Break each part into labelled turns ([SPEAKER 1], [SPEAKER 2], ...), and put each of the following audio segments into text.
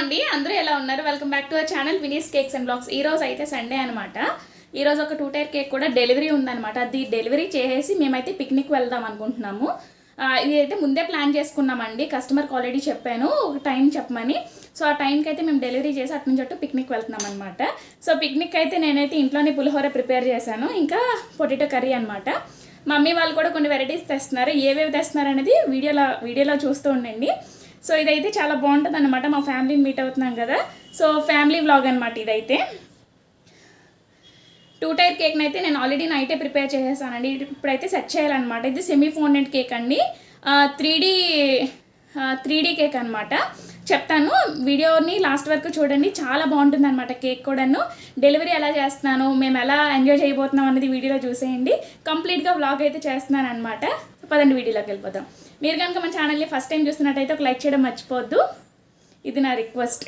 [SPEAKER 1] అండి అందరూ ఎలా ఉన్నారు? Welcome back to our channel Vini's cakes and blogs. ఈ రోజు అయితే సండే అనమాట. ఈ రోజు ఒక 2 టైర్ కేక్ కూడా డెలివరీ ఉందన్నమాట. అది డెలివరీ చేసేసి మేమైతే పిక్నిక్ వెళ్దాం అనుకుంటున్నాము. ఇది అయితే ముందే ప్లాన్ చేసుకున్నామండి. కస్టమర్కి ఆల్రెడీ చెప్పాను ఒక టైం చెప్పమని. సో ఆ టైంకి అయితే మేము డెలివరీ చేసి అటు నుంచి అటు పిక్నిక్ వెళ్తున్నాం అనమాట. సో పిక్నిక్ అయితే నేనైతే ఇంట్లోనే పులిహోర ప్రిపేర్ చేశాను, ఇంకా పొటాటో కర్రీ అనమాట. మమ్మీ వాళ్ళు కూడా కొన్ని వెరైటీస్ తెస్తున్నారు. ఏవేవి తెస్తున్నారు అనేది వీడియోలో చూస్తూ ఉండండి. సో ఇదైతే చాలా బాగుంటుంది అనమాట. మా ఫ్యామిలీని మీట్ అవుతున్నాం కదా, సో ఫ్యామిలీ వ్లాగ్ అనమాట ఇదైతే. 2 టైర్ కేక్ని అయితే నేను ఆల్రెడీ నైటే ప్రిపేర్ చేసేసానండి. ఇప్పుడైతే సెట్ చేయాలన్నమాట. ఇది సెమీ ఫౌండెంట్ కేక్ అండి, 3D కేక్ అనమాట. చెప్తాను, వీడియోని లాస్ట్ వరకు చూడండి, చాలా బాగుంటుంది అనమాట కేక్ కూడాను. డెలివరీ ఎలా చేస్తున్నాను, మేము ఎలా ఎంజాయ్ చేయబోతున్నాం అనేది వీడియోలో చూసేయండి. కంప్లీట్గా వ్లాగ్ అయితే చేస్తున్నాను అనమాట. పదండి వీడియోలోకి వెళ్ళిపోతాం. మీరు కనుక మన ఛానల్ని ఫస్ట్ టైం చూస్తున్నట్టయితే ఒక లైక్ చేయడం మర్చిపోవద్దు, ఇది నా రిక్వెస్ట్.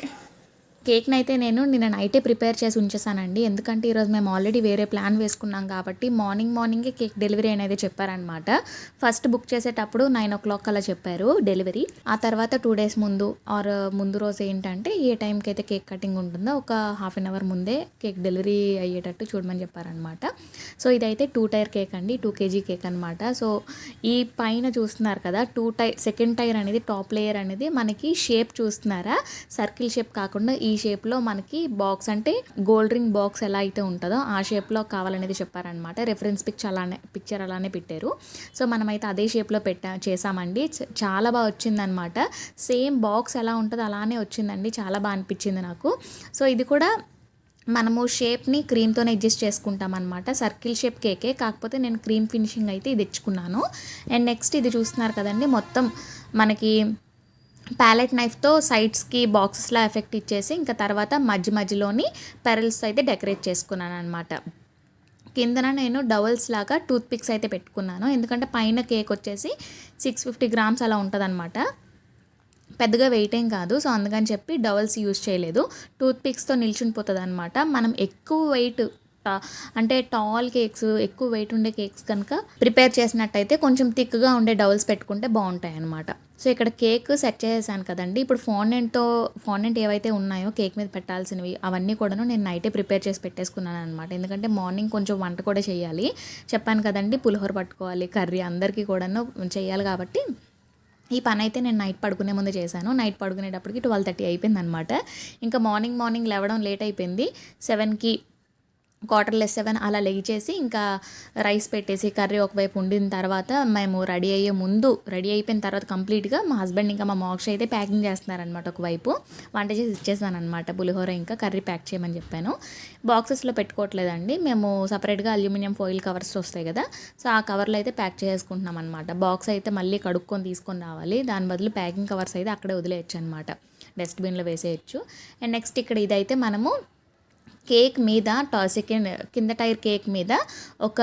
[SPEAKER 2] కేక్ని అయితే నేను నిన్న నైటే ప్రిపేర్ చేసి ఉంచేసానండి. ఎందుకంటే ఈరోజు మేము ఆల్రెడీ వేరే ప్లాన్ వేసుకున్నాం కాబట్టి మార్నింగే కేక్ డెలివరీ అనేది చెప్పారనమాట. ఫస్ట్ బుక్ చేసేటప్పుడు 9 o'clock అలా చెప్పారు డెలివరీ. ఆ తర్వాత 2 days ముందు ముందు రోజు ఏంటంటే ఏ టైంకి అయితే కేక్ కటింగ్ ఉంటుందో ఒక ½ an hour ముందే కేక్ డెలివరీ అయ్యేటట్టు చూడమని చెప్పారనమాట. సో ఇదైతే 2 టైర్ కేక్ అండి, 2 kg కేక్ అనమాట. సో ఈ పైన చూస్తున్నారు కదా, సెకండ్ టైర్ అనేది టాప్ లేయర్ అనేది మనకి షేప్ చూస్తున్నారా, సర్కిల్ షేప్ కాకుండా ఈ షేప్లో మనకి బాక్స్, అంటే గోల్డ్ రింగ్ బాక్స్ ఎలా అయితే ఉంటుందో ఆ షేప్లో కావాలనేది చెప్పారనమాట. రెఫరెన్స్ పిక్చర్ అలానే పెట్టారు. సో మనమైతే అదే షేప్లో చేసామండి. చాలా బాగా వచ్చిందనమాట. సేమ్ బాక్స్ ఎలా ఉంటుందో అలానే వచ్చిందండి. చాలా బాగా అనిపించింది నాకు. సో ఇది కూడా మనము షేప్ని క్రీమ్తోనే అడ్జస్ట్ చేసుకుంటాం అనమాట. సర్కిల్ షేప్ కేకే, కాకపోతే నేను క్రీమ్ ఫినిషింగ్ అయితే ఇది తెచ్చుకున్నాను. అండ్ నెక్స్ట్ ఇది చూస్తున్నారు కదండి, మొత్తం మనకి ప్యాలెట్ నైఫ్తో సైడ్స్కి బాక్సెస్లా ఎఫెక్ట్ ఇచ్చేసి ఇంకా తర్వాత మధ్యలోని పెరల్స్ అయితే డెకరేట్ చేసుకున్నాను అనమాట. కిందన నేను డబల్స్ లాగా టూత్ పిక్స్ అయితే పెట్టుకున్నాను, ఎందుకంటే పైన కేక్ వచ్చేసి 650 grams అలా ఉంటుంది అనమాట. పెద్దగా వెయిట్ ఏం కాదు, సో అందుకని చెప్పి డబల్స్ యూజ్ చేయలేదు. టూత్ పిక్స్తో నిల్చునిపోతుంది అనమాట. మనం ఎక్కువ వెయిట్ అంటే టాల్ కేక్స్, ఎక్కువ వెయిట్ ఉండే కేక్స్ కనుక ప్రిపేర్ చేసినట్టయితే కొంచెం థిక్గా ఉండే డబల్స్ పెట్టుకుంటే బాగుంటాయి అనమాట. సో ఇక్కడ కేక్ సెట్ చేసేసాను కదండి. ఇప్పుడు ఫాండెంట్ ఏవైతే ఉన్నాయో కేక్ మీద పెట్టాల్సినవి అవన్నీ కూడాను నేను నైటే ప్రిపేర్ చేసి పెట్టేసుకున్నాను అనమాట. ఎందుకంటే మార్నింగ్ కొంచెం వంట కూడా చేయాలి. చెప్పాను కదండి, పులిహోర పట్టుకోవాలి, కర్రీ అందరికీ కూడాను చేయాలి కాబట్టి ఈ పని అయితే నేను నైట్ పడుకునే ముందు చేశాను. నైట్ పడుకునేటప్పటికి 12:30 అయిపోయింది అనమాట. ఇంకా మార్నింగ్ లేవడం లేట్ అయిపోయింది. 7కి 7:15 అలా లేచేసి ఇంకా రైస్ పెట్టేసి కర్రీ ఒకవైపు ఉండిన తర్వాత మేము రెడీ అయిపోయిన తర్వాత కంప్లీట్గా మా హస్బెండ్ ఇంకా మా మోక్ష అయితే ప్యాకింగ్ చేస్తున్నారనమాట. ఒకవైపు వంట చేసి ఇచ్చేసాను అనమాట. పులిహోర ఇంకా కర్రీ ప్యాక్ చేయమని చెప్పాను. బాక్సెస్లో పెట్టుకోవట్లేదండి, మేము సపరేట్గా అల్యూమినియం ఫాయిల్ కవర్స్ వస్తాయి కదా, సో ఆ కవర్లో అయితే ప్యాక్ చేసుకుంటున్నాం అనమాట. బాక్స్ అయితే మళ్ళీ కడుక్కొని తీసుకొని రావాలి, దాని బదులు ప్యాకింగ్ కవర్స్ అయితే అక్కడే వదిలేయచ్చు అనమాట, డస్ట్బిన్లో వేసేయచ్చు. అండ్ నెక్స్ట్ ఇక్కడ ఇదైతే మనము కేక్ మీద కింద టైర్ కేక్ మీద ఒక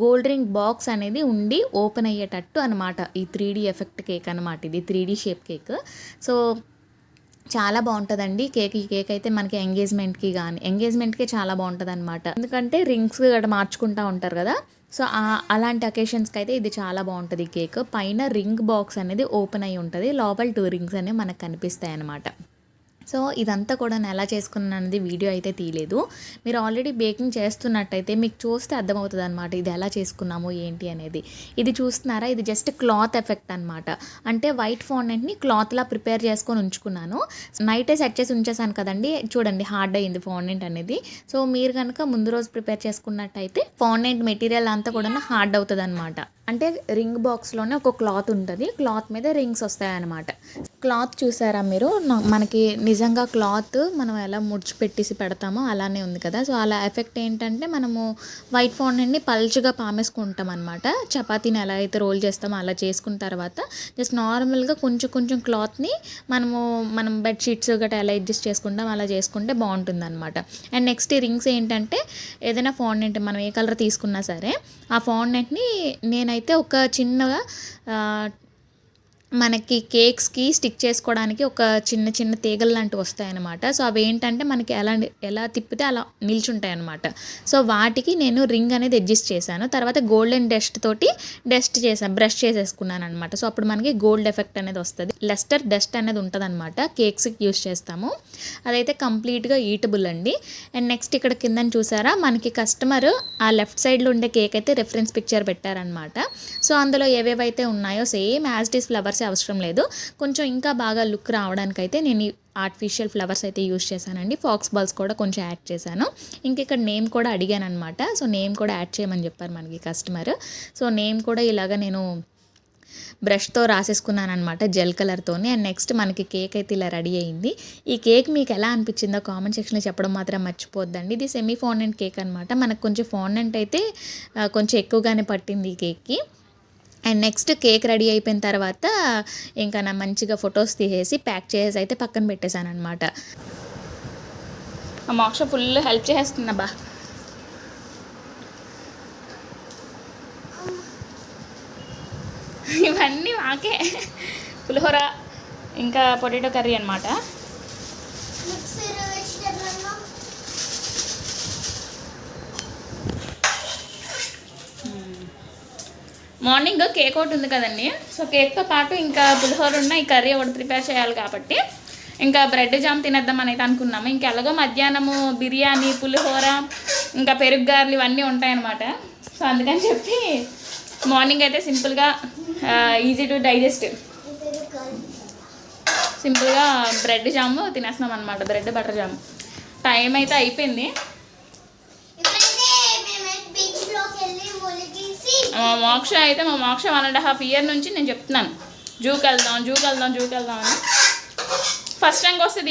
[SPEAKER 2] గోల్డ్ రింగ్ బాక్స్ అనేది ఉండి ఓపెన్ అయ్యేటట్టు అనమాట. ఈ 3D ఎఫెక్ట్ కేక్ అనమాట, ఇది 3D షేప్ కేక్. సో చాలా బాగుంటుందండి కేక్. ఈ కేక్ అయితే మనకి ఎంగేజ్మెంట్కి చాలా బాగుంటుంది అనమాట. ఎందుకంటే రింగ్స్ గట్రా మార్చుకుంటూ ఉంటారు కదా, సో అలాంటి అకేషన్స్కి అయితే ఇది చాలా బాగుంటుంది. ఈ కేక్ పైన రింగ్ బాక్స్ అనేది ఓపెన్ అయ్యి ఉంటుంది, లోపల 2 రింగ్స్ అనేవి మనకు కనిపిస్తాయి అనమాట. సో ఇదంతా కూడా నేను ఎలా చేసుకున్నాను అనేది వీడియో అయితే తీయలేదు. మీరు ఆల్రెడీ బేకింగ్ చేస్తున్నట్టయితే మీకు చూస్తే అర్థమవుతుంది అనమాట ఇది ఎలా చేసుకున్నాము ఏంటి అనేది. ఇది చూస్తున్నారా, ఇది జస్ట్ క్లాత్ ఎఫెక్ట్ అనమాట. అంటే వైట్ ఫాండెంట్ని క్లాత్లా ప్రిపేర్ చేసుకొని ఉంచుకున్నాను. నైటే సెట్ చేసి ఉంచేసాను కదండి, చూడండి హార్డ్ అయ్యింది ఫాండెంట్ అనేది. సో మీరు కనుక ముందు రోజు ప్రిపేర్ చేసుకున్నట్టయితే ఫాండెంట్ మెటీరియల్ అంతా కూడా హార్డ్ అవుతుంది అనమాట. అంటే రింగ్ బాక్స్లోనే ఒక క్లాత్ ఉంటుంది, క్లాత్ మీద రింగ్స్ వస్తాయన్నమాట. క్లాత్ చూసారా మీరు, మనకి నిజంగా క్లాత్ మనం ఎలా ముడిచిపెట్టేసి పెడతామో అలానే ఉంది కదా. సో అలా ఎఫెక్ట్ ఏంటంటే మనము వైట్ ఫాండెంట్ని పల్చగా పామేసుకుంటాం అనమాట. చపాతీని ఎలా అయితే రోల్ చేస్తామో అలా చేసుకున్న తర్వాత జస్ట్ నార్మల్గా కొంచెం క్లాత్ని మనం బెడ్షీట్స్ గట్రా ఎలా అడ్జస్ట్ చేసుకుంటాం అలా చేసుకుంటే బాగుంటుంది అనమాట. అండ్ నెక్స్ట్ ఈ రింగ్స్ ఏంటంటే ఏదైనా ఫాండెంట్ మనం ఏ కలర్ తీసుకున్నా సరే ఆ ఫాండెంట్ని నేనైతే ఒక చిన్నగా మనకి కేక్స్కి స్టిక్ చేసుకోవడానికి ఒక చిన్న చిన్న తీగలు లాంటివి వస్తాయన్నమాట. సో అవి ఏంటంటే మనకి ఎలా తిప్పితే అలా నిల్చుంటాయి అనమాట. సో వాటికి నేను రింగ్ అనేది అడ్జస్ట్ చేశాను. తర్వాత గోల్డెన్ డస్ట్ తోటి బ్రష్ చేసేసుకున్నాను అనమాట. సో అప్పుడు మనకి గోల్డ్ ఎఫెక్ట్ అనేది వస్తుంది. లెస్టర్ డస్ట్ అనేది ఉంటుంది అనమాట, కేక్స్కి యూస్ చేస్తాము. అదైతే కంప్లీట్గా ఈటబుల్ అండి. అండ్ నెక్స్ట్ ఇక్కడ కింద చూసారా, మనకి కస్టమర్ ఆ లెఫ్ట్ సైడ్లో ఉండే కేక్ అయితే రెఫరెన్స్ పిక్చర్ పెట్టారనమాట. సో అందులో ఏవేవైతే ఉన్నాయో same as it is flowers అవసరం లేదు, కొంచెం ఇంకా బాగా లుక్ రావడానికైతే నేను ఆర్టిఫిషియల్ ఫ్లవర్స్ అయితే యూస్ చేశానండి. ఫాక్స్ బాల్స్ కూడా కొంచెం యాడ్ చేశాను. ఇంక ఇక్కడ నేమ్ కూడా అడిగాను అనమాట. సో నేమ్ కూడా యాడ్ చేయమని చెప్పారు మనకి కస్టమర్. సో నేమ్ కూడా ఇలాగ నేను బ్రష్తో రాసేసుకున్నాను అనమాట, జెల్ కలర్తోని. అండ్ నెక్స్ట్ మనకి కేక్ అయితే ఇలా రెడీ అయింది. ఈ కేక్ మీకు ఎలా అనిపించిందో కామెంట్ సెక్షన్లో చెప్పడం మాత్రం మర్చిపోద్దండి. ఇది సెమీ ఫాండెంట్ కేక్ అనమాట. మనకు కొంచెం ఫాండెంట్ అయితే కొంచెం ఎక్కువగానే పట్టింది ఈ కేక్కి. అండ్ నెక్స్ట్ కేక్ రెడీ అయిపోయిన తర్వాత ఇంకా నా మంచిగా ఫొటోస్ తీసేసి ప్యాక్ చేసేసి అయితే పక్కన పెట్టేశాను అనమాట.
[SPEAKER 1] మా మోక్ష ఫుల్ హెల్ప్ చేసేస్తుందబ్బా. ఇవన్నీ మాకే, పులిహోర ఇంకా పొటాటో కర్రీ అనమాట. మార్నింగ్ కేక్ ఒకటి ఉంది కదండి, సో కేక్తో పాటు ఇంకా పులిహోర ఉన్న ఈ కర్రీ ఒకటి ప్రిపేర్ చేయాలి కాబట్టి ఇంకా బ్రెడ్ జామ్ తినేద్దాం అయితే అనుకున్నాము. ఇంకా ఎలాగో మధ్యాహ్నము బిర్యానీ, పులిహోర, ఇంకా పెరుగు గారెలు ఇవన్నీ ఉంటాయన్నమాట. సో అందుకని చెప్పి మార్నింగ్ అయితే సింపుల్గా ఈజీ టు డైజెస్ట్ సింపుల్గా బ్రెడ్ జామ్ తినేస్తున్నాం అనమాట, బ్రెడ్ బటర్ జామ్. టైం అయితే అయిపోయింది. మా మోక్ష 1.5 year నుంచి నేను చెప్తున్నాను జూకి వెళ్దాం అని. ఫస్ట్ ర్యాంక్ వస్తే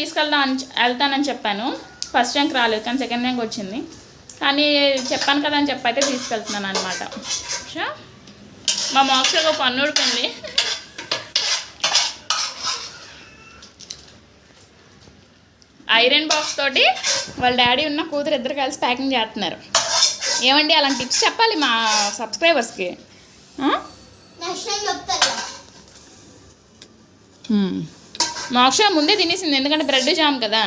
[SPEAKER 1] వెళ్తానని చెప్పాను. ఫస్ట్ ర్యాంక్ రాలేదు కానీ సెకండ్ ర్యాంక్ వచ్చింది. కానీ చెప్పాను కదా అని చెప్పైతే తీసుకెళ్తున్నాను అనమాట. మా మోక్షకు ఒక పన్ను ఉడిపోయింది. ఐరన్ బాక్స్ తోటి వాళ్ళ డాడీ ఉన్న కూతురు ఇద్దరు కలిసి ప్యాకింగ్ చేస్తున్నారు. ఏమండి అలాంటి టిప్స్ చెప్పాలి మా సబ్స్క్రైబర్స్కి. మోక్ష ముందే తినేసింది, ఎందుకంటే బ్రెడ్ జామ్ కదా.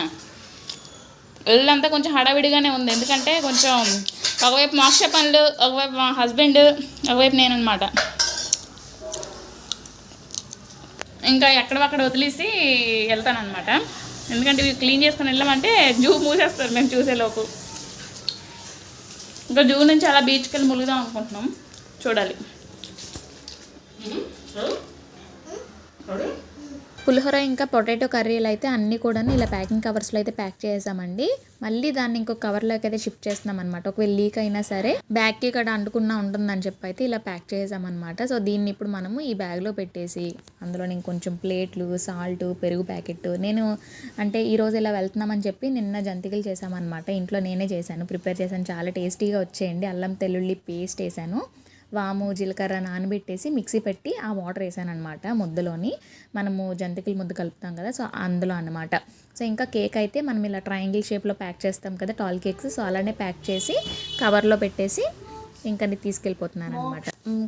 [SPEAKER 1] ఇల్లంతా కొంచెం హడావిడిగానే ఉంది, ఎందుకంటే కొంచెం ఒకవైపు మోక్ష పనులు, ఒకవైపు మా హస్బెండ్, ఒకవైపు నేను అనమాట. ఇంకా ఎక్కడక్కడ వదిలేసి వెళ్తానమాట, ఎందుకంటే ఇవి క్లీన్ చేసుకొని వెళ్ళామంటే జూ మూసేస్తారు మేము చూసేలోపు. ఇంకా జూ నుంచి అలా బీచ్కి వెళ్ళి ములుగుదాం అనుకుంటున్నాం, చూడాలి.
[SPEAKER 2] పులిహోర ఇంకా పొటాటో కర్రీలు అయితే అన్నీ కూడా ఇలా ప్యాకింగ్ కవర్స్లో అయితే ప్యాక్ చేసామండి. మళ్ళీ దాన్ని ఇంకో కవర్లోకి అయితే షిఫ్ట్ చేస్తున్నాం అనమాట. ఒకవేళ లీక్ అయినా సరే బ్యాగ్కి ఇక్కడ అంటుకున్నా ఉంటుందని చెప్పి అయితే ఇలా ప్యాక్ చేసామన్నమాట. సో దీన్ని ఇప్పుడు మనము ఈ బ్యాగ్లో పెట్టేసి అందులో నేను కొంచెం ప్లేట్లు, సాల్ట్, పెరుగు ప్యాకెట్, నేను అంటే ఈరోజు ఇలా వెళ్తున్నామని చెప్పి నిన్న జంతికలు చేసామన్నమాట. ఇంట్లో నేనే ప్రిపేర్ చేశాను, చాలా టేస్టీగా వచ్చేయండి. అల్లం తెల్లుల్లి పేస్ట్ వేసాను, వాము, జీలకర్ర నానబెట్టేసి మిక్సీ పెట్టి ఆ వాటర్ వేసాను అనమాట ముద్దలోని. మనము జంతికలు ముద్ద కలుపుతాం కదా, సో అందులో అనమాట. సో ఇంకా కేక్ అయితే మనం ఇలా ట్రయాంగిల్ షేప్లో ప్యాక్ చేస్తాం కదా టాల్ కేక్స్, సో అలానే ప్యాక్ చేసి కవర్లో పెట్టేసి ఇంకా తీసుకెళ్ళిపోతున్నాను అనమాట.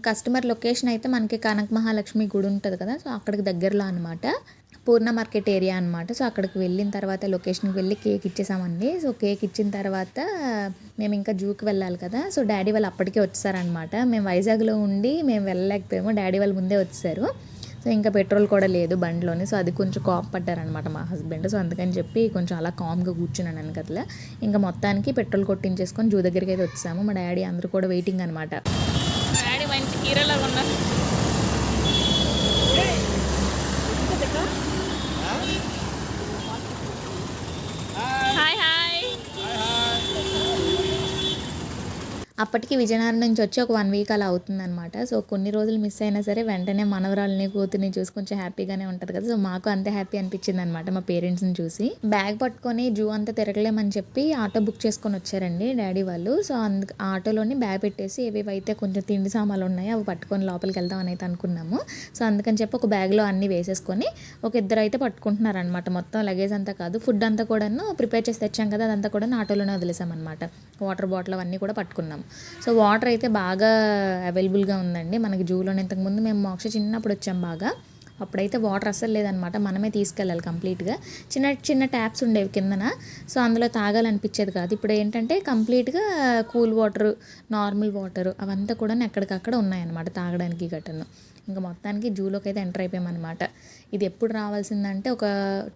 [SPEAKER 2] కస్టమర్ లొకేషన్ అయితే మనకి కనక మహాలక్ష్మి గుడి ఉంటుంది కదా, సో అక్కడికి దగ్గరలో అనమాట, పూర్ణ మార్కెట్ ఏరియా అనమాట. సో అక్కడికి వెళ్ళిన తర్వాత లొకేషన్కి వెళ్ళి కేక్ ఇచ్చేసామండి. సో కేక్ ఇచ్చిన తర్వాత మేము ఇంకా జూకి వెళ్ళాలి కదా, సో డాడీ వాళ్ళు అప్పటికే వచ్చేసారనమాట. మేము వైజాగ్లో ఉండి మేము వెళ్ళలేకపోయాము, డాడీ వాళ్ళు ముందే వచ్చేసారు. సో ఇంకా పెట్రోల్ కూడా లేదు బండిలోని, సో అది కొంచెం కాప్ పడ్డారనమాట మా హస్బెండ్. సో అందుకని చెప్పి కొంచెం అలా కామ్గా కూర్చున్నాను వెనకట్లా. ఇంకా మొత్తానికి పెట్రోల్ కొట్టించేసుకొని జూ దగ్గరికి అయితే వచ్చాము. మా డాడీ అందరూ కూడా వెయిటింగ్ అనమాట.
[SPEAKER 1] డాడీ మంచి హీరోలా ఉన్నారు. Hi hi.
[SPEAKER 2] అప్పటికి విజయనగరం నుంచి వచ్చి ఒక 1 week అలా అవుతుందన్నమాట. సో కొన్ని రోజులు మిస్ అయినా సరే వెంటనే మనవరాలని, కూతుర్ని చూసి కొంచెం హ్యాపీగానే ఉంటుంది కదా. సో మాకు అంతే హ్యాపీ అనిపించింది అనమాట మా పేరెంట్స్ని చూసి. బ్యాగ్ పట్టుకొని జూ అంతా తిరగలేమని చెప్పి ఆటో బుక్ చేసుకొని వచ్చారండి డాడీ వాళ్ళు. సో ఆ ఆటోలోని బ్యాగ్ పెట్టేసి ఏవేవైతే కొంచెం తిండి సామాన్లు ఉన్నాయో అవి పట్టుకొని లోపలికి వెళ్దామని అయితే అనుకున్నాము. సో అందుకని చెప్పి ఒక బ్యాగ్లో అన్నీ వేసేసుకొని ఒక ఇద్దరు అయితే పట్టుకుంటున్నారనమాట. మొత్తం లగేజ్ అంతా కాదు, ఫుడ్ అంతా కూడాను ప్రిపేర్ చేసి తెచ్చాం కదా, అదంతా కూడా ఆటోలోనే వదిలేసామన్నమాట. వాటర్ బాటిల్ అవన్నీ కూడా పట్టుకున్నాం. సో వాటర్ అయితే బాగా అవైలబుల్గా ఉందండి మనకి జూలోనే. ఇంతకుముందు మేము మోక్ష చిన్నప్పుడు వచ్చాం బాగా, అప్పుడైతే వాటర్ అస్సలు లేదనమాట, మనమే తీసుకెళ్ళాలి కంప్లీట్గా. చిన్న చిన్న ట్యాప్స్ ఉండేవి కిందన, సో అందులో తాగాలనిపించేది కాదు. ఇప్పుడు ఏంటంటే కంప్లీట్గా కూల్ వాటర్, నార్మల్ వాటర్ అవంతా కూడా ఎక్కడికక్కడ ఉన్నాయన్నమాట తాగడానికి గట్టను. ఇంకా మొత్తానికి జూలోకి అయితే ఎంటర్ అయిపోయామన్నమాట. ఇది ఎప్పుడు రావాల్సిందంటే ఒక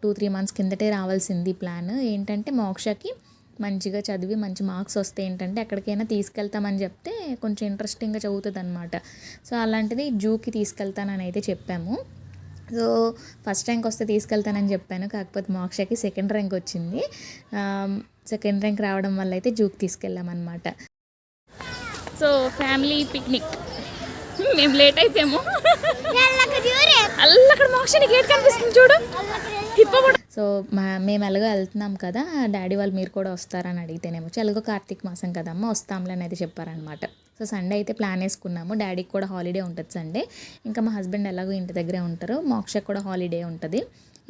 [SPEAKER 2] 2-3 మంత్స్ కిందటే రావాల్సింది ప్లాన్. ఏంటంటే మోక్షకి మంచిగా చదివి మంచి మార్క్స్ వస్తే ఏంటంటే ఎక్కడికైనా తీసుకెళ్తామని చెప్తే కొంచెం ఇంట్రెస్టింగ్గా చదువుతుంది అనమాట. సో అలాంటిది జూకి తీసుకెళ్తానని అయితే చెప్పాము. సో ఫస్ట్ ర్యాంక్ వస్తే తీసుకెళ్తానని చెప్పాను, కాకపోతే మోక్షకి సెకండ్ ర్యాంక్ వచ్చింది. సెకండ్ ర్యాంక్ రావడం వల్ల అయితే జూకి తీసుకెళ్ళామన్నమాట.
[SPEAKER 1] సో ఫ్యామిలీ పిక్నిక్ మేము లేట్ అయిపోయాము. అక్కడ మోక్షని గేట్ కనిపిస్తుంది చూడు.
[SPEAKER 2] సో మేము ఎలాగో వెళ్తున్నాం కదా, డాడీ వాళ్ళు మీరు కూడా వస్తారని అడిగితేనేమో ఎలాగో కార్తీక మాసం కదమ్మా వస్తాంలే అనేది చెప్పారనమాట. సో సండే అయితే ప్లాన్ వేసుకున్నాము. డాడీకి కూడా హాలిడే ఉంటుంది సండే, ఇంకా మా హస్బెండ్ ఎలాగో ఇంటి దగ్గరే ఉంటారు, మోక్షకి కూడా హాలిడే ఉంటుంది,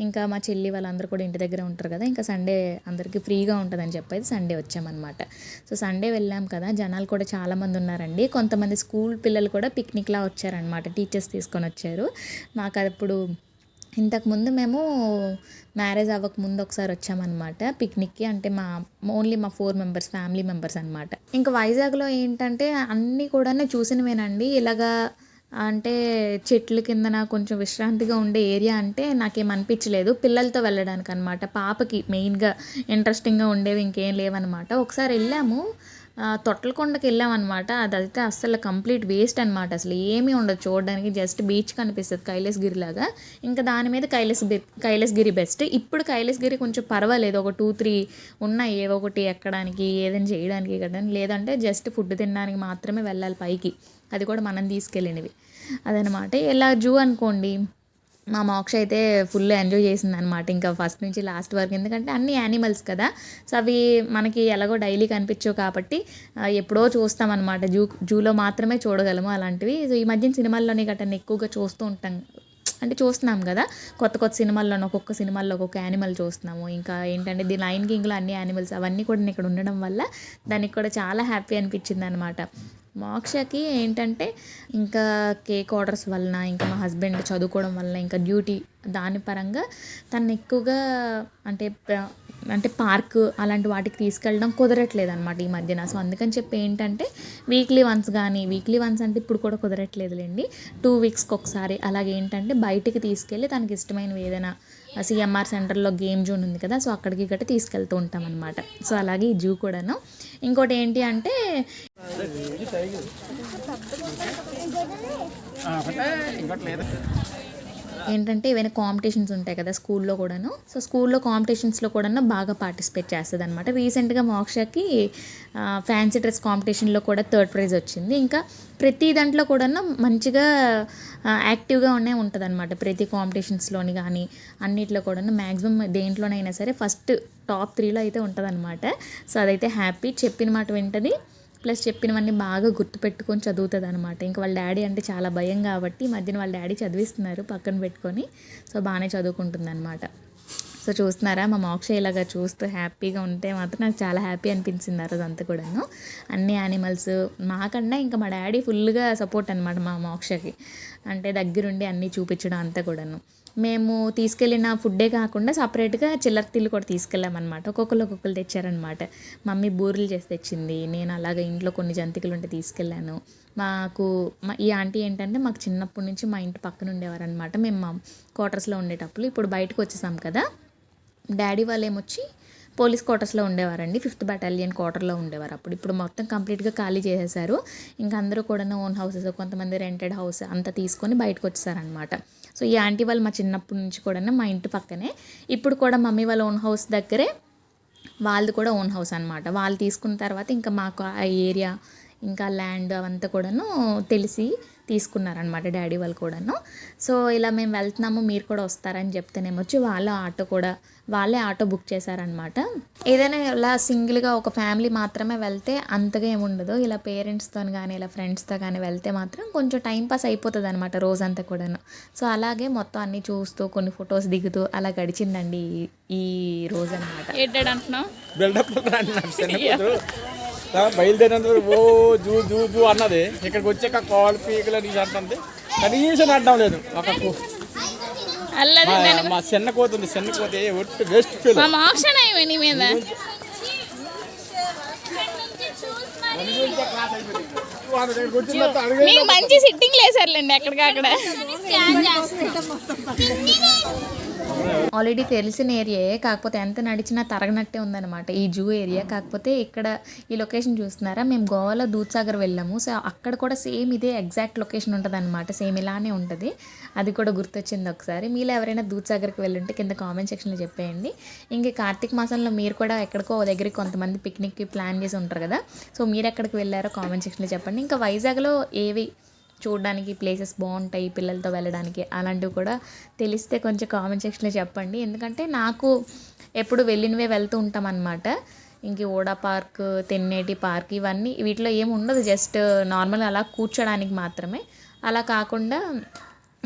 [SPEAKER 2] ఇంకా మా చెల్లి వాళ్ళందరూ కూడా ఇంటి దగ్గర ఉంటారు కదా, ఇంకా సండే అందరికీ ఫ్రీగా ఉంటుందని చెప్పేసి సండే వచ్చామన్నమాట. సో సండే వెళ్ళాం కదా, జనాలు కూడా చాలామంది ఉన్నారండి. కొంతమంది స్కూల్ పిల్లలు కూడా పిక్నిక్లా వచ్చారనమాట, టీచర్స్ తీసుకొని వచ్చారు. మాకు అప్పుడు ఇంతకుముందు మేము మ్యారేజ్ అవ్వకముందు ఒకసారి వచ్చామన్నమాట పిక్నిక్కి, అంటే ఓన్లీ మా 4 మెంబర్స్ ఫ్యామిలీ మెంబర్స్ అనమాట. ఇంకా వైజాగ్లో ఏంటంటే అన్నీ కూడా చూసినవేనండి. ఇలాగా అంటే చెట్ల కిందన కొంచెం విశ్రాంతిగా ఉండే ఏరియా అంటే నాకేమనిపించలేదు, పిల్లలతో వెళ్ళడానికి అనమాట. పాపకి మెయిన్గా ఇంట్రెస్టింగ్గా ఉండేవి ఇంకేం లేవన్నమాట. ఒకసారి వెళ్ళాము తొట్లకొండకి వెళ్ళామన్నమాట. అదైతే అస్సలు కంప్లీట్ వేస్ట్ అనమాట, అసలు ఏమీ ఉండదు చూడడానికి, జస్ట్ బీచ్ కనిపిస్తుంది కైలాసగిరి లాగా. ఇంకా దాని మీద కైలాసగిరి బెస్ట్. ఇప్పుడు కైలాసగిరి కొంచెం పర్వాలేదు, ఒక 2-3 ఉన్నాయి ఏవో ఒకటి ఎక్కడానికి, ఏదైనా చేయడానికి కదా, లేదంటే జస్ట్ ఫుడ్ తినడానికి మాత్రమే వెళ్ళాలి పైకి, అది కూడా మనం తీసుకెళ్ళినవి అదనమాట. ఇలా జూ అనుకోండి, మా మోక్ష అయితే ఫుల్ ఎంజాయ్ చేసింది అనమాట, ఇంకా ఫస్ట్ నుంచి లాస్ట్ వరకు. ఎందుకంటే అన్ని యానిమల్స్ కదా, సో అవి మనకి ఎలాగో డైలీ కనిపించవు కాబట్టి ఎప్పుడో చూస్తామన్నమాట, జూలో మాత్రమే చూడగలము అలాంటివి. సో ఈ మధ్యన సినిమాల్లోనే గట్టని ఎక్కువగా చూస్తూ ఉంటాం, అంటే చూస్తున్నాం కదా, కొత్త కొత్త సినిమాల్లోనే ఒక్కొక్క సినిమాల్లో ఒక్కొక్క యానిమల్ చూస్తున్నాము. ఇంకా ఏంటంటే ది లయన్ కింగ్లో అన్ని యానిమల్స్ అవన్నీ కూడా ఇక్కడ ఉండడం వల్ల దానికి కూడా చాలా హ్యాపీ అనిపించింది అనమాట. మోక్షకి ఏంటంటే ఇంకా కేక్ ఆర్డర్స్ వలన, ఇంకా మా హస్బెండ్ చదువుకోవడం వలన, ఇంకా డ్యూటీ దాని పరంగా తను ఎక్కువగా అంటే పార్క్ అలాంటి వాటికి తీసుకెళ్ళడం కుదరట్లేదు అనమాట ఈ మధ్యన. సో అందుకని చెప్పి ఏంటంటే వీక్లీ వన్స్ అంటే ఇప్పుడు కూడా కుదరట్లేదులేండి, 2 వీక్స్కి ఒకసారి అలాగే ఏంటంటే బయటికి తీసుకెళ్ళి తనకి ఇష్టమైనవి ఏదైనా సిఎంఆర్ సెంటర్లో గేమ్ జోన్ ఉంది కదా, సో అక్కడికి గట్రా తీసుకెళ్తూ ఉంటాం అనమాట. సో అలాగే ఈ జూ కూడాను. ఇంకోటి ఏంటి అంటే ఏవైనా కాంపిటీషన్స్ ఉంటాయి కదా స్కూల్లో కూడాను, సో స్కూల్లో కాంపిటీషన్స్లో కూడా బాగా పార్టిసిపేట్ చేస్తుంది అనమాట. రీసెంట్గా మోక్షకి ఫ్యాన్సీ డ్రెస్ కాంపిటీషన్లో కూడా 3rd ప్రైజ్ వచ్చింది. ఇంకా ప్రతి దాంట్లో కూడా మంచిగా యాక్టివ్గా ఉంటుంది అనమాట, ప్రతి కాంపిటీషన్స్లోని కానీ అన్నిట్లో కూడా మ్యాక్సిమం దేంట్లోనైనా సరే ఫస్ట్ టాప్ 3లో అయితే ఉంటుంది అనమాట. సో అదైతే హ్యాపీ, చెప్పిన మాట వింటుంది, ప్లస్ చెప్పినవన్నీ బాగా గుర్తుపెట్టుకొని చదువుతుంది అనమాట. ఇంకా వాళ్ళ డాడీ అంటే చాలా భయం కాబట్టి ఈ మధ్యన వాళ్ళ డాడీ చదివిస్తున్నారు పక్కన పెట్టుకొని, సో బాగానే చదువుకుంటుంది అనమాట. సో చూస్తున్నారా మా మోక్ష ఇలాగా చూస్తూ హ్యాపీగా ఉంటే మాత్రం నాకు చాలా హ్యాపీ అనిపించింది ఆ రోజు అంతా కూడాను. అన్ని యానిమల్స్ మాకన్నా ఇంకా మా డాడీ ఫుల్గా సపోర్ట్ అనమాట మా మోక్షకి, అంటే దగ్గరుండి అన్నీ చూపించడం అంతా కూడాను. మేము తీసుకెళ్ళిన ఫుడ్డే కాకుండా సపరేట్గా చిల్లర తిల్లు కూడా తీసుకెళ్ళామన్నమాట. ఒక్కొక్కరు తెచ్చారనమాట. మమ్మీ బూరెలు చేసి తెచ్చింది, నేను అలాగే ఇంట్లో కొన్ని జంతికలు ఉంటే తీసుకెళ్ళాను. ఈ ఆంటీ ఏంటంటే మాకు చిన్నప్పటి నుంచి మా ఇంటి పక్కన ఉండేవారనమాట, మేము మా క్వార్టర్స్లో ఉండేటప్పుడు. ఇప్పుడు బయటకు వచ్చేసాం కదా, డాడీ వాళ్ళు ఏమొచ్చి పోలీస్ క్వార్టర్స్లో ఉండేవారండి, 5th బటాలియన్ క్వార్టర్లో ఉండేవారు అప్పుడు. ఇప్పుడు మొత్తం కంప్లీట్గా ఖాళీ చేసేసారు, ఇంకా అందరూ కూడా ఓన్ హౌసెస్, కొంతమంది రెంటెడ్ హౌస్ అంతా తీసుకొని బయటకు వచ్చేసారనమాట. సో ఈ ఆంటీ వాళ్ళు మా చిన్నప్పటి నుంచి కూడా మా ఇంటి పక్కనే, ఇప్పుడు కూడా మమ్మీ వాళ్ళ ఓన్ హౌస్ దగ్గరే వాళ్ళది కూడా ఓన్ హౌస్ అనమాట. వాళ్ళు తీసుకున్న తర్వాత ఇంకా మాకు ఆ ఏరియా ఇంకా ల్యాండ్ అవంతా కూడాను తెలిసి తీసుకున్నారనమాట డాడీ వాళ్ళు కూడాను. సో ఇలా మేము వెళ్తున్నాము మీరు కూడా వస్తారని చెప్తేనేమొచ్చి వాళ్ళే ఆటో బుక్ చేశారనమాట. ఏదైనా ఇలా సింగిల్గా ఒక ఫ్యామిలీ మాత్రమే వెళ్తే అంతగా ఏముండదు, ఇలా పేరెంట్స్తో కానీ ఇలా ఫ్రెండ్స్తో కానీ వెళ్తే మాత్రం కొంచెం టైంపాస్ అయిపోతుంది అనమాట రోజంతా కూడాను. సో అలాగే మొత్తం అన్నీ చూస్తూ కొన్ని ఫొటోస్ దిగుతూ అలా గడిచిందండి ఈ రోజు అనమాట.
[SPEAKER 3] బయలుదేరినందుకు ఓ జూ జూ జూ అన్నది, ఇక్కడికి వచ్చాక కాల్ పీకలు నీ అంటుంది, కనీసం అడ్డం లేదు. ఒక
[SPEAKER 1] అల్లది దాని
[SPEAKER 3] మా చిన్న కోత ఉంది, చిన్న కోత ఒట్టి వేస్ట్ ఫీల్.
[SPEAKER 1] మా మోక్షణ ఏమి నీ మీద మీకు మంచి సిట్టింగ్ లేసారులేండి అక్కడికక్కడ.
[SPEAKER 2] ఆల్రెడీ తెలిసిన ఏరియాయే, కాకపోతే ఎంత నడిచినా తరగనట్టే ఉందన్నమాట ఈ జూ ఏరియా. కాకపోతే ఇక్కడ ఈ లొకేషన్ చూస్తున్నారా, మేము గోవాలో దూద్సాగర్ వెళ్ళాము. సో అక్కడ కూడా సేమ్ ఇదే ఎగ్జాక్ట్ లొకేషన్ ఉంటుంది అనమాట, సేమ్ ఇలానే ఉంటుంది. అది కూడా గుర్తొచ్చింది ఒకసారి. మీలో ఎవరైనా దూద్సాగర్కి వెళ్ళుంటే కింద కామెంట్ సెక్షన్లో చెప్పేయండి. ఇంక కార్తీక మాసంలో మీరు కూడా ఎక్కడికో దగ్గరికి కొంతమంది పిక్నిక్కి ప్లాన్ చేసి ఉంటారు కదా, సో మీరు ఎక్కడికి వెళ్ళారో కామెంట్ సెక్షన్లో చెప్పండి. ఇంకా వైజాగ్లో ఏవి చూడడానికి ప్లేసెస్ బాగుంటాయి పిల్లలతో వెళ్ళడానికి అలాంటివి కూడా తెలిస్తే కొంచెం కామెంట్ సెక్షన్లో చెప్పండి. ఎందుకంటే నాకు ఎప్పుడు వెళ్ళినవే వెళ్తూ ఉంటాం అన్నమాట. ఇంక ఓడా పార్క్, తెన్నేటి పార్క్ ఇవన్నీ వీటిలో ఏమి ఉండదు, జస్ట్ నార్మల్ అలా కూర్చోడానికి మాత్రమే. అలా కాకుండా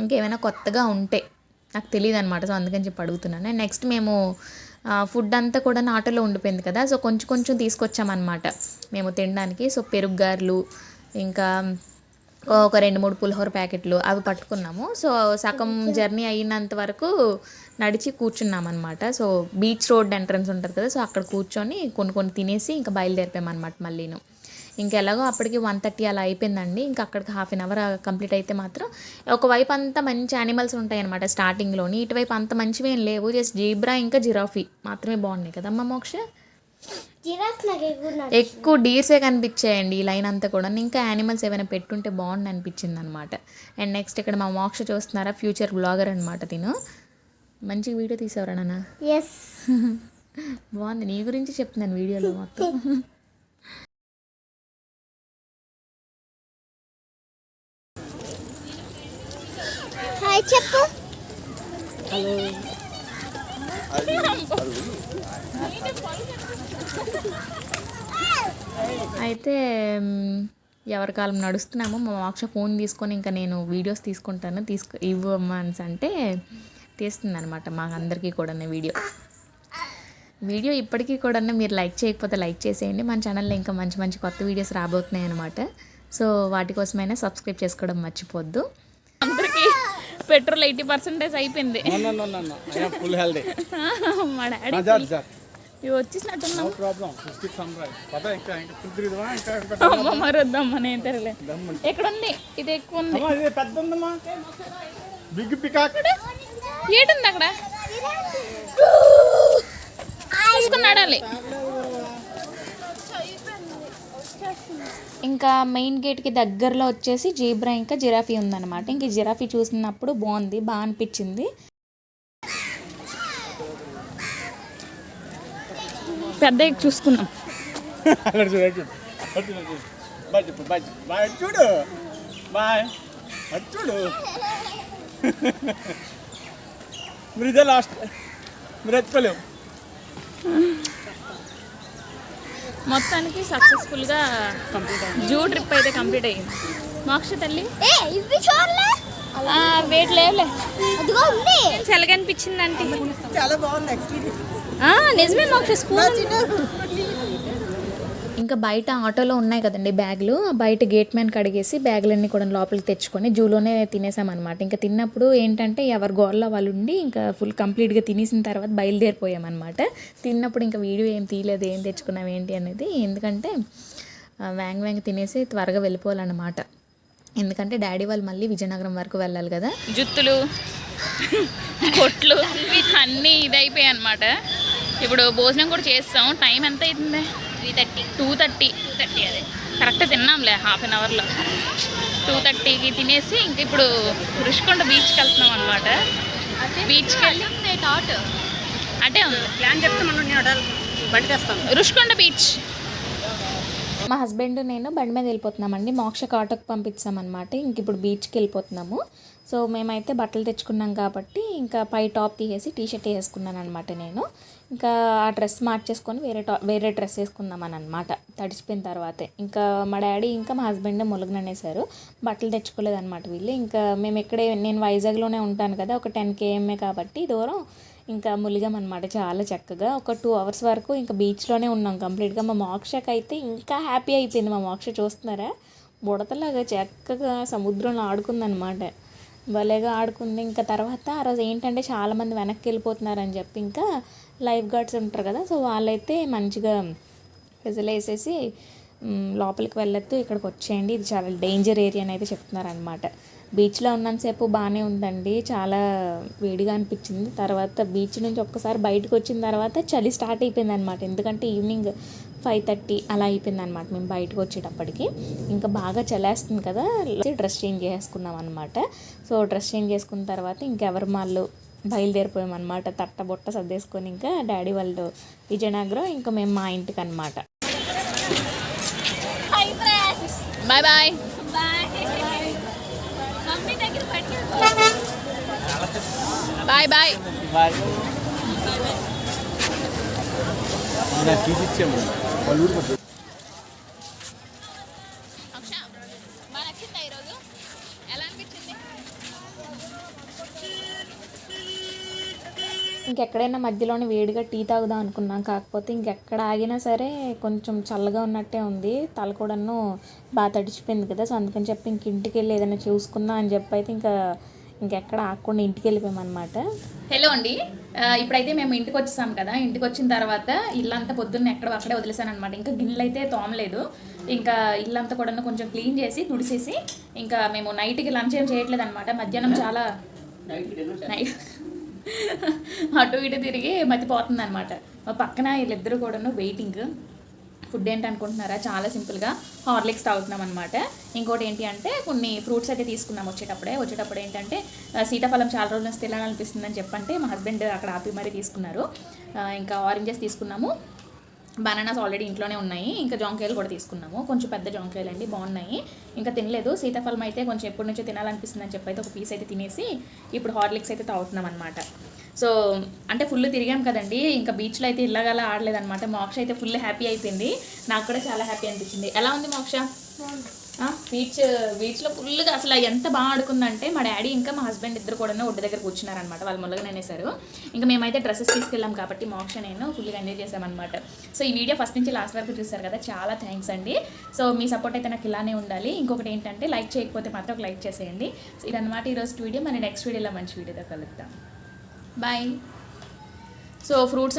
[SPEAKER 2] ఇంకేమైనా కొత్తగా ఉంటే నాకు తెలియదు అనమాట, సో అందుకని చెప్పి అడుగుతున్నాను. నెక్స్ట్ మేము ఫుడ్ అంతా కూడా ఆటోలో ఉండిపోయింది కదా, సో కొంచెం కొంచెం తీసుకొచ్చామన్నమాట మేము తినడానికి. సో పెరుగ్గార్లు, ఇంకా ఒక 2-3 పులిహోర ప్యాకెట్లు అవి పట్టుకున్నాము. సో సగం జర్నీ అయినంత వరకు నడిచి కూర్చున్నాం అనమాట. సో బీచ్ రోడ్ ఎంట్రన్స్ ఉంటుంది కదా, సో అక్కడ కూర్చొని కొన్ని తినేసి ఇంకా బయలుదేరిపోయామన్నమాట మళ్ళీను. ఇంకెలాగో అప్పటికి 1:30 అలా అయిపోయిందండి. ఇంకా అక్కడికి ½ అవర్ కంప్లీట్ అయితే మాత్రం ఒకవైపు అంతా మంచి యానిమల్స్ ఉంటాయి అనమాట స్టార్టింగ్లోని, ఇటువైపు అంత మంచివి ఏం లేవు, జస్ట్ జీబ్రా ఇంకా జిరాఫీ మాత్రమే బాగున్నాయి కదమ్మా మోక్ష. ఎక్కువ డీర్సే కనిపించాయండి ఈ లైన్ అంతా కూడా, ఇంకా యానిమల్స్ ఏమైనా పెట్టుంటే బాగుండు అనిపించింది అనమాట. అండ్ నెక్స్ట్ ఇక్కడ మా మోక్ష చూస్తున్నారా, ఫ్యూచర్ బ్లాగర్ అనమాట తిను. మంచి వీడియో తీసేవరా నాన్న? బాగుంది, నీ గురించి చెప్తున్నాను వీడియోలో మొత్తం.
[SPEAKER 4] చెప్పు.
[SPEAKER 2] అయితే ఎవరి కాలం నడుస్తున్నాము. మా మోక్ష ఫోన్ తీసుకొని ఇంకా నేను వీడియోస్ తీసుకుంటాను, ఇవ్వమని అంటే తీస్తుంది అనమాట మా అందరికీ కూడా వీడియో ఇప్పటికీ కూడా మీరు లైక్ చేయకపోతే లైక్ చేసేయండి. మన ఛానల్లో ఇంకా మంచి మంచి కొత్త వీడియోస్ రాబోతున్నాయి అనమాట. సో వాటి కోసమైనా సబ్స్క్రైబ్ చేసుకోవడం మర్చిపోద్దు.
[SPEAKER 1] అందరికి పెట్రోల్ 80% అయిపోయింది.
[SPEAKER 3] ఫుల్ హెల్దీ
[SPEAKER 1] మా డాడీ ఇవి వచ్చేసినట్టున్నాం. మరి వద్దమ్మా, నేను తెరలే. ఎక్కడ ఉంది? ఇది ఎక్కువ ఉంది,
[SPEAKER 3] పెద్ద ఉందమ్మా, బిగ్ పికాక్.
[SPEAKER 1] ఏటుంది అక్కడ చూసుకున్నాడాలి.
[SPEAKER 2] ఇంకా మెయిన్ గేట్కి దగ్గరలో వచ్చేసి జీబ్రా ఇంకా జిరాఫీ ఉందన్నమాట. ఇంక జిరాఫీ చూసినప్పుడు బాగా అనిపించింది.
[SPEAKER 1] పెద్ద చూసుకున్నాం.
[SPEAKER 3] చూడు బాయ్ చూడు, మీరు ఇదే లాస్ట్, మీరు ఎత్తుకోలేవు.
[SPEAKER 1] మొత్తానికి సక్సెస్ఫుల్గా జూ ట్రిప్ అయితే కంప్లీట్ అయ్యింది. మోక్ష తల్లి వెయిట్ లేవులే, చల్లగా అనిపించిందంటే
[SPEAKER 4] చాలా బాగుంది ఎక్స్పీరియన్స్.
[SPEAKER 1] నిజమే మోక్ష. స్కూల్
[SPEAKER 2] ఇంకా బయట ఆటోలో ఉన్నాయి కదండి బ్యాగులు, బయట గేట్ మ్యాన్కి అడిగేసి బ్యాగులన్నీ కూడా లోపలికి తెచ్చుకొని జూలోనే తినేసామన్నమాట. ఇంకా తిన్నప్పుడు ఏంటంటే ఎవరి గోర్లో వాళ్ళు ఉండి ఇంకా ఫుల్ కంప్లీట్గా తినేసిన తర్వాత బయలుదేరిపోయామన్నమాట. తిన్నప్పుడు ఇంకా వీడియో ఏం తీయలేదు, ఏం తెచ్చుకున్నాం ఏంటి అనేది, ఎందుకంటే వ్యాంగ్ తినేసి త్వరగా వెళ్ళిపోవాలన్నమాట. ఎందుకంటే డాడీ వాళ్ళు మళ్ళీ విజయనగరం వరకు వెళ్ళాలి కదా.
[SPEAKER 1] జుత్తులు, కొట్లు అన్నీ ఇదైపోయాయి అనమాట. ఇప్పుడు భోజనం కూడా చేస్తాం. టైం ఎంత అవుతుంది? 2:30 అదే కరెక్ట్ తిన్నాంలే ½ an hourలో. 2:30కి తినేసి ఇంక ఇప్పుడు రుషికొండ బీచ్కి వెళ్తున్నాం అనమాట. బీచ్కి వెళ్ళి అటే ఉంది ప్లాన్ చెప్తే మనం బండి తెస్తాం. రుషికొండ బీచ్.
[SPEAKER 2] మా హస్బెండ్ నేను బండి మీద వెళ్ళిపోతున్నామండి. మోక్షకు ఆటోకి పంపించామన్నమాట. ఇంక ఇప్పుడు బీచ్కి వెళ్ళిపోతున్నాము. సో మేమైతే బట్టలు తెచ్చుకున్నాం కాబట్టి ఇంకా పై టాప్ తీసేసి టీషర్ట్ వేసుకున్నాను అనమాట నేను. ఇంకా ఆ డ్రెస్ మార్చేసుకొని వేరే డ్రెస్ వేసుకుందామని అనమాట తడిచిపోయిన తర్వాతే. ఇంకా మా డాడీ ఇంకా మా హస్బెండ్ ములుగుననేసారు, బట్టలు తెచ్చుకోలేదన్నమాట వీళ్ళు. ఇంకా మేము నేను వైజాగ్లోనే ఉంటాను కదా, ఒక 10 km కాబట్టి దూరం. ఇంకా ములిగామన్నమాట చాలా చక్కగా. ఒక 2 hours వరకు ఇంకా బీచ్లోనే ఉన్నాం కంప్లీట్గా. మా మోక్షకి అయితే ఇంకా హ్యాపీ అయిపోయింది. మా మోక్ష చూస్తున్నారా, బుడతలాగా చక్కగా సముద్రంలో ఆడుకుందనమాట. భలేగా ఆడుకుంది. ఇంకా తర్వాత ఆ రోజు ఏంటంటే చాలామంది వెనక్కి వెళ్ళిపోతున్నారని చెప్పి ఇంకా లైఫ్ గార్డ్స్ ఉంటారు కదా, సో వాళ్ళైతే మంచిగా విజిల్ వేసేసి లోపలికి వెళ్ళొద్దు, ఇక్కడికి వచ్చేయండి, ఇది చాలా డేంజర్ ఏరియా అని అయితే చెప్తున్నారనమాట. బీచ్లో ఉన్నంతసేపు బాగానే ఉందండి, చాలా వేడిగా అనిపించింది. తర్వాత బీచ్ నుంచి ఒక్కసారి బయటకు వచ్చిన తర్వాత చలి స్టార్ట్ అయిపోయింది అనమాట. ఎందుకంటే ఈవినింగ్ 5:30 అలా అయిపోయింది అనమాట మేము బయటకు వచ్చేటప్పటికి. ఇంకా బాగా చలేస్తుంది కదా, డ్రెస్ చేంజ్ చేసుకున్నాం అనమాట. సో డ్రెస్ చేంజ్ చేసుకున్న తర్వాత ఇంకెవరు వాళ్ళు బయలుదేరిపోయామన్నమాట. తట్టబొట్ట సర్దేసుకొని ఇంకా డాడీ వాళ్ళు విజయనగరం, ఇంకా మేము మా ఇంటికి అనమాట.
[SPEAKER 1] Bye bye. Bye bye.
[SPEAKER 3] Bye. నాకు తీసి ఇచ్చాము వాళ్ళు ఊరికి వచ్చి.
[SPEAKER 1] బాగా నచ్చిందా ఈరోజు? ఎలా అనిపించింది?
[SPEAKER 2] ఇంకెక్కడైనా మధ్యలోనే వేడిగా టీ తాగుదాం అనుకున్నాం, కాకపోతే ఇంకెక్కడ ఆగినా సరే కొంచెం చల్లగా ఉన్నట్టే ఉంది, తల కూడాను బాగా తడిచిపోయింది కదా, సో అందుకని చెప్పి ఇంక ఇంటికి వెళ్ళి ఏదైనా చూసుకుందాం అని చెప్పి అయితే ఇంకెక్కడ ఆగకుండా ఇంటికి వెళ్ళిపోయామన్నమాట.
[SPEAKER 1] హలో అండి, ఇప్పుడైతే మేము ఇంటికి వచ్చేసాం కదా. ఇంటికి వచ్చిన తర్వాత ఇల్లంతా పొద్దున్న అక్కడే వదిలేసాను అనమాట. ఇంకా గిన్నెలు అయితే తోమలేదు. ఇంకా ఇల్లంతా కూడా కొంచెం క్లీన్ చేసి తుడిసేసి ఇంకా మేము నైట్కి లంచ్ ఏం చేయట్లేదు అనమాట. మధ్యాహ్నం చాలా నైట్ అటు ఇటు తిరిగి మతిపోతుంది అనమాట. మా పక్కన వీళ్ళిద్దరూ కూడాను వెయిటింగ్. ఫుడ్ ఏంటి అనుకుంటున్నారా? చాలా సింపుల్గా హార్లిక్స్ తాగుతున్నాం అనమాట. ఇంకోటి ఏంటి అంటే కొన్ని ఫ్రూట్స్ అయితే తీసుకున్నాం వచ్చేటప్పుడు ఏంటంటే సీతాఫలం చాలా రోజుల నుంచి తినాలనిపిస్తుందని చెప్పంటే మా హస్బెండ్ అక్కడ ఆపి మరీ తీసుకున్నారు. ఇంకా ఆరెంజెస్ తీసుకున్నాము, బనానాస్ ఆల్రెడీ ఇంట్లోనే ఉన్నాయి, ఇంకా జాంకాయలు కూడా తీసుకున్నాము. కొంచెం పెద్ద జాంకాయలు అండి, బాగున్నాయి. ఇంకా తినలేదు. సీతాఫలం అయితే కొంచెం ఎప్పటి నుంచో తినాలనిపిస్తుందని చెప్పి అయితే ఒక పీస్ అయితే తినేసి ఇప్పుడు హార్లిక్స్ అయితే తాగుతున్నాం అనమాట. సో అంటే ఫుల్ తిరిగాం కదండి, ఇంకా బీచ్లో అయితే ఇలాగలా ఆడలేదన్నమాట. మోక్ష అయితే ఫుల్ హ్యాపీ అయిపోయింది, నాకు కూడా చాలా హ్యాపీ అనిపించింది. ఎలా ఉంది మోక్ష? బీచ్లో ఫుల్గా అసలు ఎంత బాగా ఆడుకుందంటే మా డాడీ ఇంకా మా హస్బెండ్ ఇద్దరు కూడా ఒడ్డు దగ్గర కూర్చున్నారనమాట. వాళ్ళు మొదలుగా నేనేసారు. ఇంకా మేమైతే డ్రెస్సెస్ తీసుకెళ్ళాం కాబట్టి మోక్ష నేను ఫుల్గా ఎంజాయ్ చేసామన్నమాట. సో ఈ వీడియో ఫస్ట్ నుంచి లాస్ట్ వరకు చూసారు కదా, చాలా థ్యాంక్స్ అండి. సో మీ సపోర్ట్ అయితే నాకు ఇలానే ఉండాలి. ఇంకొకటి ఏంటంటే లైక్ చేయకపోతే మాత్రం ఒక లైక్ చేసేయండి. సో ఇదన్నమాట ఈరోజు వీడియో. మన నెక్స్ట్ వీడియోలో మంచి వీడియోతో కలుద్దాం. బాయ్. So fruits